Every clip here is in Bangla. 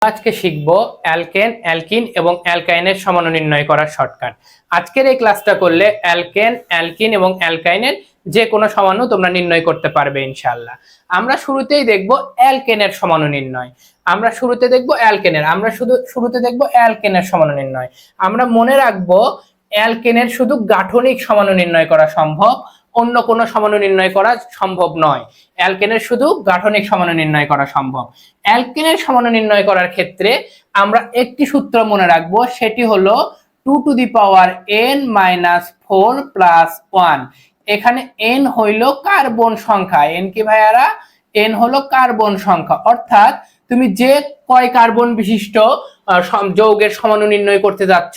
আজকে শিখব অ্যালকেন, অ্যালকিন এবং অ্যালকাইনের সমন্বয় নির্ণয় করার শর্টকাট। আজকের এই ক্লাসটা করলে অ্যালকেন, অ্যালকিন এবং অ্যালকাইনের যে কোনো সমন্বয় তোমরা নির্ণয় করতে পারবে ইনশাআল্লাহ। আমরা শুরুতেই দেখব অ্যালকেনের সমন্বয় নির্ণয়। আমরা শুরুতে দেখব অ্যালকেনের সমন্বয় নির্ণয়। আমরা মনে রাখবো অ্যালকেনের শুধু গাঠনিক সমন্বয় নির্ণয় করা সম্ভব, অন্য কোনো সমন্বয় নির্ণয় করা সম্ভব নয়। অ্যালকেনের শুধু গাঠনিক সমন্বয় নির্ণয় করা সম্ভব। অ্যালকেনের সমন্বয় নির্ণয় করার ক্ষেত্রে আমরা একটি সূত্র মনে রাখবো, সেটি হলো 2 to the power n-4 plus 1। এখানে n হইল কার্বন সংখ্যা। n কি ভাইয়ারা? n হলো কার্বন সংখ্যা, অর্থাৎ তুমি যে কয় কার্বন বিশিষ্ট যৌগের সমন্বয় নির্ণয় করতে যাচ্ছ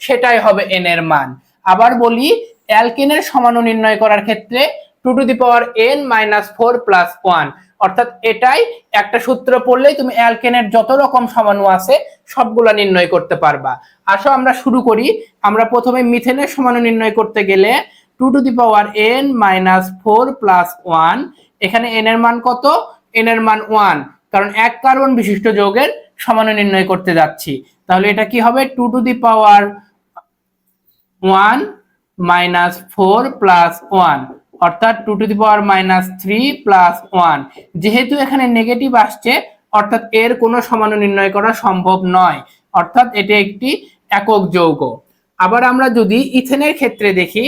সেটাই হবে n এর মান। আবার বলি, অ্যালকেনের সমন্বয় নির্ণয় করার ক্ষেত্রে 2 to the power n-4 plus 1, অর্থাৎ এটাই একটা সূত্র পড়লেই তুমি অ্যালকেনের যত রকম সমন্বয় আছে সবগুলা নির্ণয় করতে পারবা। আসো আমরা শুরু করি। আমরা প্রথমে মিথেনের সমন্বয় নির্ণয় করতে গেলে 2 to the power n-4 plus 1, এখানে n এর মান কত? n এর মান 1, কারণ এক কার্বন বিশিষ্ট যৌগের সমন্বয় নির্ণয় করতে যাচ্ছি। তাহলে এটা কি হবে? 2 টু দি পাওয়ার 1-4 প্লাস 1, অর্থাৎ 2 টু দি পাওয়ার -3 প্লাস 1। যেহেতু এখানে নেগেটিভ আসছে, অর্থাৎ এর কোনো সমন্বয় নির্ণয় করা সম্ভব নয়, অর্থাৎ এটা একটি একক যৌগ। আবার আমরা যদি ইথেনের ক্ষেত্রে দেখি,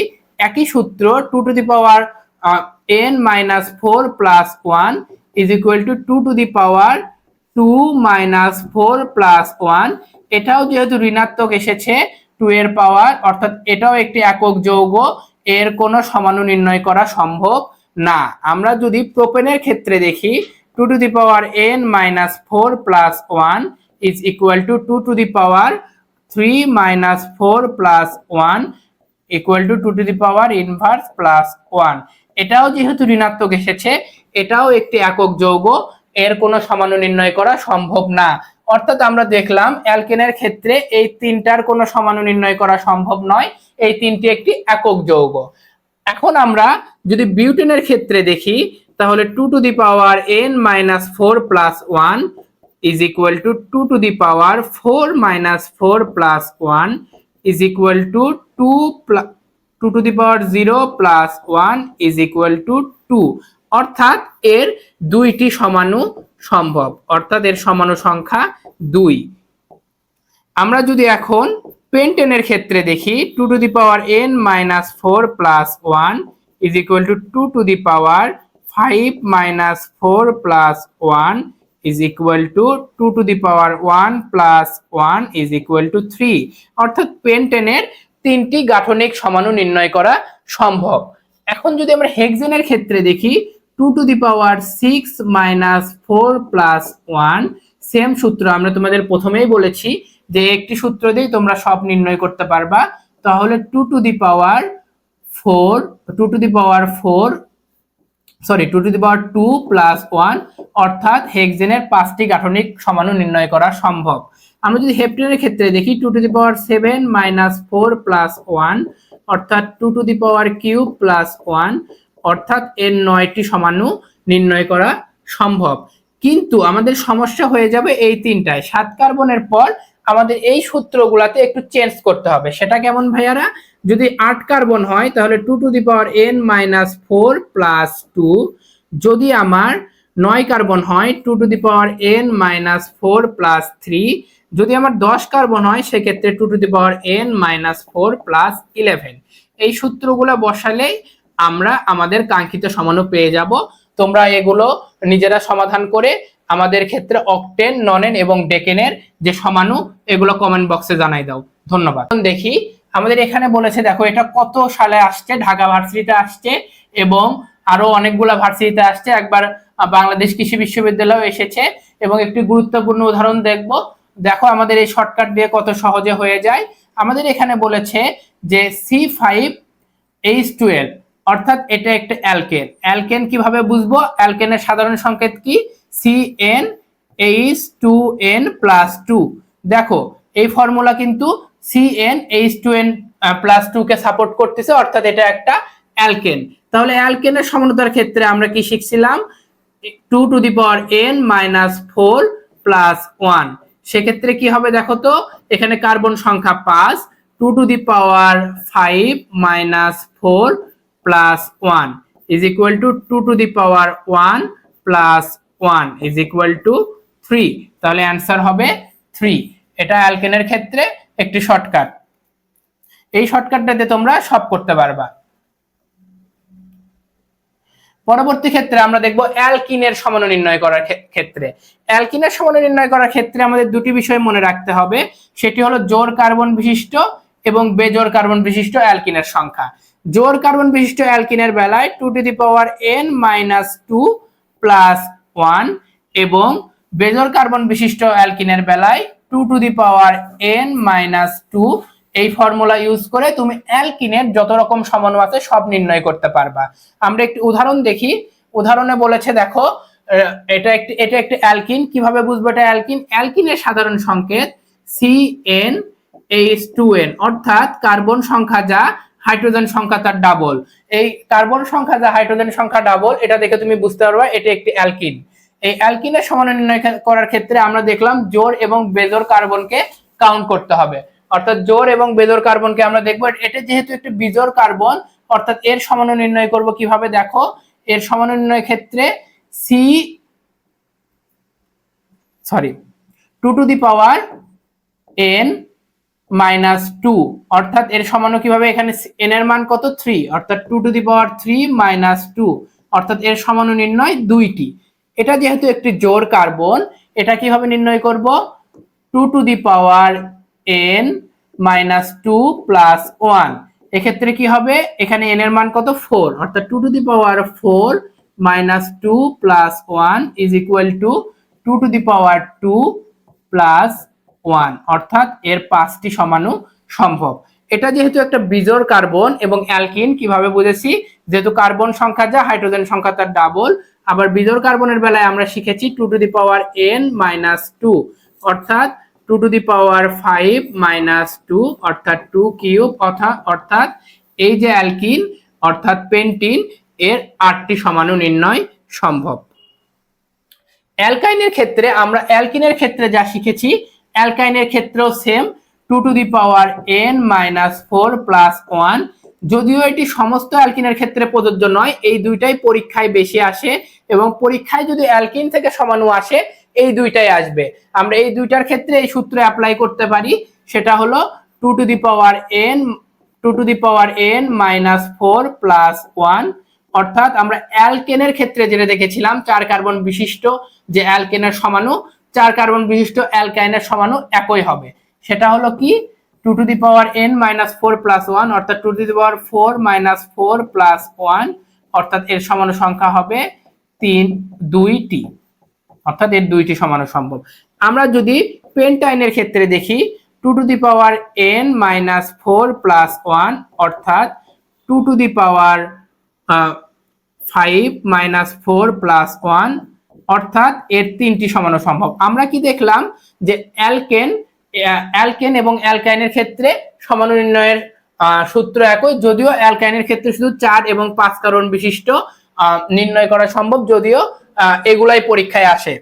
একই সূত্র 2 to the power n-4 plus 1 is equal to 2 to the power 2-4 plus 1। এটাও যেহেতু ঋণাত্মক এসেছে 2 এর পাওয়ার, অর্থাৎ এটাও একটি একক যৌগ, এর কোনো সমন্বয় নির্ণয় করা সম্ভব না। আমরা যদি প্রোপেনের ক্ষেত্রে দেখি, 2 to the power n-4 plus 1 is equal to 2 to the power 3-4 plus 1 equal to 2 to the power inverse plus 1। এটাও যেহেতু ঋণাত্মক এসেছে, এটাও একটি একক যৌগ, এর কোনো সমন্বয় নির্ণয় করা সম্ভব না। অর্থাৎ আমরা দেখলাম অ্যালকেনের ক্ষেত্রে এই তিনটার কোনো সমন্বয় নির্ণয় করা সম্ভব নয়, এই তিনটি একটি একক যৌগ। এখন আমরা যদি বিউটেনের ক্ষেত্রে দেখি, তাহলে 2 to the power n-4 plus 1 is equal to 2 to the power 4-4 plus 1 is equal to 2 to the power 0 plus 1 is equal to 2, অর্থাৎ এর দুইটি সমন্বয় সম্ভব, অর্থাৎ এর সমন্বয় সংখ্যা 2। আমরা যদি এখন পেন্টেনের ক্ষেত্রে দেখি, 2 to the power n-4 plus 1 is equal to 2 to the power 5-4 plus 1 is equal to 2 to the power 1 plus 1 is equal to 3, অর্থাৎ পেন্টেনের তিনটি গাঠনিক সমন্বয় নির্ণয় করা সম্ভব। এখন যদি আমরা হেক্সেনের ক্ষেত্রে দেখি, 2 to the power 6-4 plus 1, same সূত্র আমরা তোমাদের প্রথমেই বলেছি যে একটি সূত্র দিয়ে তোমরা সব নির্ণয় করতে পারবা। তাহলে 2 টু দি পাওয়ার 2 প্লাস 1, অর্থাৎ হেক্সেনের 5টি গাঠনিক সমন্বয় নির্ণয় করা সম্ভব। আমরা যদি হেপ্টেনের ক্ষেত্রে দেখি, 2 টু দি পাওয়ার 7-4 প্লাস 1, অর্থাৎ 2 to the power cube plus 1, অর্থাৎ এর 9টি সমন্বয় নির্ণয় করা সম্ভব। কিন্তু আমাদের সমস্যা হয়ে যাবে এই তিনটায়। 7 কার্বনের পর আমাদের এই সূত্রগুলাতে একটু চেঞ্জ করতে হবে। সেটা কেমন ভাইয়ারা? যদি 8 কার্বন হয় তাহলে 2 to the power n-4 plus 2। যদি আমার 9 কার্বন হয় 2 to the power n-4 plus 3। যদি আমার 10 কার্বন হয় সেক্ষেত্রে 2 to the power n-4 plus 11। এই সূত্রগুলো বসালেই আমরা আমাদের কাঙ্ক্ষিত সমন্বয় পেয়ে যাব। তোমরা এগুলো নিজেরা সমাধান করে আমাদের ক্ষেত্রে অক্টেন, ননেন এবং ডেকেনের যে সমন্বয় এগুলো কমেন্ট বক্সে জানাই দাও। ধন্যবাদ। দেখি আমাদের এখানে বলেছে, দেখো এটা কত সালে আসছে, ঢাকা ভার্সিটিতে আসছে এবং আরো অনেকগুলা ভার্সিটিতে আসছে, একবার বাংলাদেশ কৃষি বিশ্ববিদ্যালয় এসেছে। এবং একটি গুরুত্বপূর্ণ উদাহরণ দেখবো। দেখো আমাদের এই শর্টকাট দিয়ে কত সহজে হয়ে যায়। আমাদের এখানে বলেছে যে C5H12, অর্থাৎ এটা একটা অ্যালকেন। অ্যালকেন কিভাবে বুঝবো? অ্যালকেনের সাধারণ সংকেত কি? CnH2n+2। দেখো এই ফর্মুলা কিন্তু CnH2n+2 কে সাপোর্ট করতেছে, অর্থাৎ এটা একটা অ্যালকেন। তাহলে অ্যালকেনের সমন্বয়ের ক্ষেত্রে আমরা কি শিখছিলাম? 2 to the power n-4 plus 1। সেক্ষেত্রে কি হবে দেখো তো, এখানে কার্বন সংখ্যা 5, 2 to the power 5 minus 4 plus 1 is equal to 2 to the power 1 plus 1 is equal to 3। তাহলে অ্যান্সার হবে 3। এটা অ্যালকেনের ক্ষেত্রে একটি শর্টকাট। এই শর্টকাটটাতে তোমরা সব করতে পারবা। পরবর্তী ক্ষেত্রে আমরা দেখব অ্যালকিনের সমাণু নির্ণয় করার ক্ষেত্রে। অ্যালকিনের সমাণু নির্ণয় করার ক্ষেত্রে আমাদের দুটি বিষয় মনে রাখতে হবে, সেটি হলো জোড় কার্বন বিশিষ্ট এবং বেজোড় কার্বন বিশিষ্ট অ্যালকিনের সংখ্যা। জোড় কার্বন বিশিষ্ট অ্যালকিনের বেলায় 2 to the power n minus 2 plus 1 এবং বেজোড় কার্বন বিশিষ্ট অ্যালকিনের বেলায় 2 to the power n minus 2। এই ফর্মুলা ইউজ করে তুমি অ্যালকিনের যত রকম সমাণু আছে সব নির্ণয় করতে পারবা। আমরা একটি উদাহরণ দেখি। উদাহরণে বলেছে দেখো, এটা একটি অ্যালকিন। কিভাবে বুঝবো এটা অ্যালকিন? অ্যালকিনের সাধারণ সংকেত CnH2n, অর্থাৎ কার্বন সংখ্যা যা হাইড্রোজেন সংখ্যা তার ডাবল। এই কার্বন সংখ্যা যা হাইড্রোজেন সংখ্যা ডাবল, এটা দেখে তুমি বুঝতে পারবা এটা একটি অ্যালকিন। এই অ্যালকিনের সমাণু নির্ণয় করার ক্ষেত্রে আমরা দেখলাম জোড় এবং বেজোড় কার্বনকে কাউন্ট করতে হবে। অর্থাৎ জোড় এবং বেজোড় কার্বনকে আমরা দেখবো। এটা যেহেতু একটি বিজোড় কার্বন, অর্থাৎ এর সমাণু নির্ণয় করব কিভাবে দেখো। এর সমাণু নির্ণয়ের ক্ষেত্রে 2 to the power n minus 2, অর্থাৎ এর সমাণু কিভাবে, এখানে n এর মান কত 3, অর্থাৎ 2 টু দি পাওয়ার 3 মাইনাস 2, অর্থাৎ এর সমাণু নির্ণয় 2টি। এটা যেহেতু একটি জোড় কার্বন, এটা কিভাবে নির্ণয় করব? 2 to the power n minus 2 plus 1। এক্ষেত্রে কি হবে, এখানে n এর মান কত 4, অর্থাৎ 2 to the power 4 minus 2 plus 1 is equal to 2 to the power 2 plus 1, অর্থাৎ এর 5টি সমাণু সম্ভব। এটা যেহেতু একটা বিজোড় কার্বন এবং অ্যালকিন, কিভাবে বুঝেছি, যেহেতু কার্বন সংখ্যা যা হাইড্রোজেন সংখ্যা তার ডাবল। আবার বিজোড় কার্বনের বেলায় আমরা শিখেছি 2 to the power n minus 2, অর্থাৎ 2 টু দি পাওয়ার 5 মাইনাস 2, অর্থাৎ 2 কিউব, অর্থাৎ এই যে অ্যালকিন অর্থাৎ পেন্টিন, এর 8টি সমাণু নির্ণয় সম্ভব। অ্যালকাইনের ক্ষেত্রে আমরা অ্যালকিনের ক্ষেত্রে যা শিখেছি, অ্যালকাইনের ক্ষেত্রেও same 2 to the power n minus 4 plus 1। যদিও এটি সমস্ত অ্যালকিনের ক্ষেত্রে প্রযোজ্য নয়, এই দুইটাই পরীক্ষায় বেশি আসে এবং পরীক্ষায় যদি অ্যালকিন থেকে সমাণু আসে এই দুইটাই আসবে। আমরা এই দুইটার ক্ষেত্রে এই সূত্র অ্যাপ্লাই করতে পারি, সেটা হলো 2 to the power n minus 4 plus 1। অর্থাৎ আমরা অ্যালকেনের ক্ষেত্রে যেটা দেখেছিলাম 4 কার্বন বিশিষ্ট যে অ্যালকেনের সমাণু 4 কার্বন বিশিষ্ট অ্যালকাইনের সমাণু একই হবে। সেটা হলো কি 2 to the power n minus 4 plus 1, অর্থাৎ 2 to the power 4 minus 4 plus 1, অর্থাৎ এর সমাণু সংখ্যা হবে 2টি, অর্থাৎ এর 2টি সমাণু সম্ভব। আমরা যদি পেন্টাইনের ক্ষেত্রে দেখি 2 to the power n minus 4 plus 1, অর্থাৎ 2 to the power 5 minus 4 plus 1, অর্থাৎ এর 3টি সমাণু সম্ভব। আমরা কি দেখলাম যে অ্যালকেন এবং অ্যালকাইনের ক্ষেত্রে সমাণু নির্ণয়ের সূত্র একই, যদিও অ্যালকাইনের ক্ষেত্রে শুধু 4 এবং 5 কার্বন বিশিষ্ট নির্ণয় করা সম্ভব, যদিও এগুলাই পরীক্ষায় আসে।